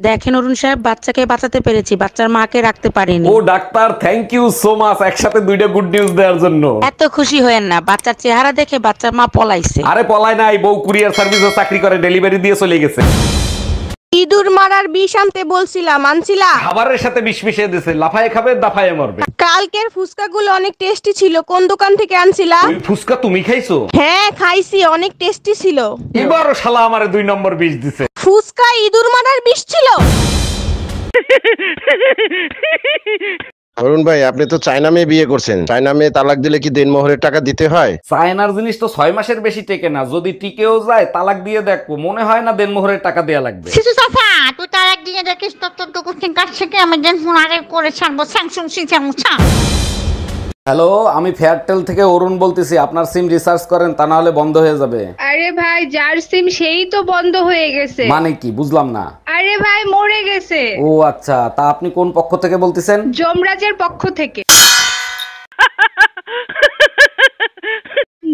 দেখেন অরুণ সাহেব, বাচ্চাকে বাঁচাতে পেরেছি, বাচ্চার মাকে রাখতে পারিনি। ও doctor, thank you so much একসাথে দুইটা গুড নিউজ দেওয়ার জন্য। এত খুশি হয়েন না, বাচ্চার চেহারা দেখে বাচ্চার মা পলাইছে। আরে পলায় নাই, বউ কুরিয়ার সার্ভিসে চাকরি করে, ডেলিভারি দিয়ে চলে গেছে। ইঁদুর মারার বিষ আনতে বলছিলাম, আনছিলা? খাবারের সাথে বিষ মিশিয়ে দিছে, লাফায়ে খাবে দাফায়ে মরবে। কালকের ফুচকাগুলো অনেক টেস্টি ছিল, কোন দোকান থেকে আনছিলা? ওই ফুসকা তুমি খাইছো? হ্যাঁ খাইছি, অনেক টেস্টি ছিল। এবারও শালা আমারে 2 নম্বর বিষ দিছে। ফুচকা ইঁদুর মারার বিষ ছিল? অরুণ ভাই, আপনি তো চায়না মেয়ে বিয়ে করছেন। চায়না মেয়ে তালাক দিলে কি দেনমোহরের টাকা দিতে হয়? চায়নার জিনিস তো 6 মাসের বেশি টেকে না, যদি টিকেও যায় তালাক দিয়ে দেখবো, মনে হয় না দেনমোহরের টাকা দেয়া লাগবে। শিশু সাফা তুই তার একদিনে দেখিস তত্ত্ব করছেন কাছ থেকে আমি দেন ফোন আরে করে ছাড়বো স্যামসুং সিচামুচা। হ্যালো, আমি ফেয়ারটেল থেকে অরুণ বলতেছি, আপনার সিম রিচার্জ করেন, তা না হলে বন্ধ হয়ে যাবে। আরে ভাই, যার সিম সেই তো বন্ধ হয়ে গেছে। মানে কি বুঝলাম না। আরে ভাই মরে গেছে। ও আচ্ছা, তা আপনি কোন পক্ষ থেকে বলতেছেন? যমরাজের পক্ষ থেকে।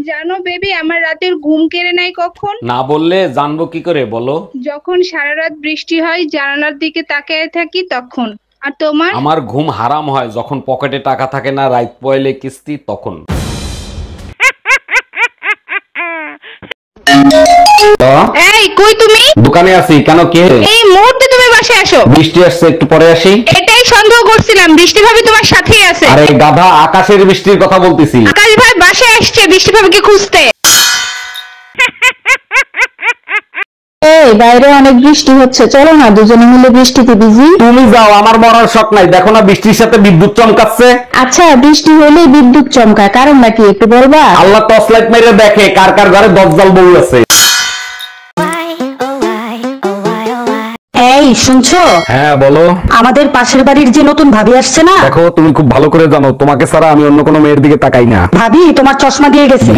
জানো বেবি, আমার রাতের ঘুম কেড়ে নেয় কখন? না বললে জানবো কি করে, বলো। যখন সারা রাত বৃষ্টি হয়, জানালার দিকে তাকিয়ে থাকি তখন। আর তোমার? আমার ঘুম হারাম হয় যখন পকেটে টাকা থাকে না, রাত পয়লে কিস্তি তখন। এই কই তুমি? দোকানে আছি, কেন কে? এই মুহূর্তে তুমি বাসায় আসো। বৃষ্টি আসছে, একটু পরে আসি। এটাই সন্দেহ করছিলাম, বৃষ্টি ভাবি তোমার সাথেই আছে। আরে গাধা, আকাশের বৃষ্টির কথা বলতেছি। আকাশ ভাই বাসায় আসছে বৃষ্টি ভাবিকে খুঁজতে। এই বাইরে অনেক বৃষ্টি হচ্ছে, চলো না দুজনে মিলে বৃষ্টিতে ভিজি। তুমি যাও, আমার মরার শখ নাই। দেখো না বৃষ্টির সাথে বিদ্যুৎ চমকাচ্ছে। আচ্ছা, বৃষ্টি হলেই বিদ্যুৎ চমকায়, কারণ নাকি একটু বলবা? আল্লাহ টর্চ লাইট মেরে দেখে কার কার ঘরে দজ্জাল বউ আছে। এই শুনছো? হ্যাঁ বলো। আমাদের পাশের বাড়ির যে নতুন ভাবি আসছে না, দেখো তুমি খুব ভালো করে জানো, তোমাকে ছাড়া আমি অন্য কোনো মেয়ের দিকে তাকাই না। ভাবি তোমার চশমা দিয়ে গেছে।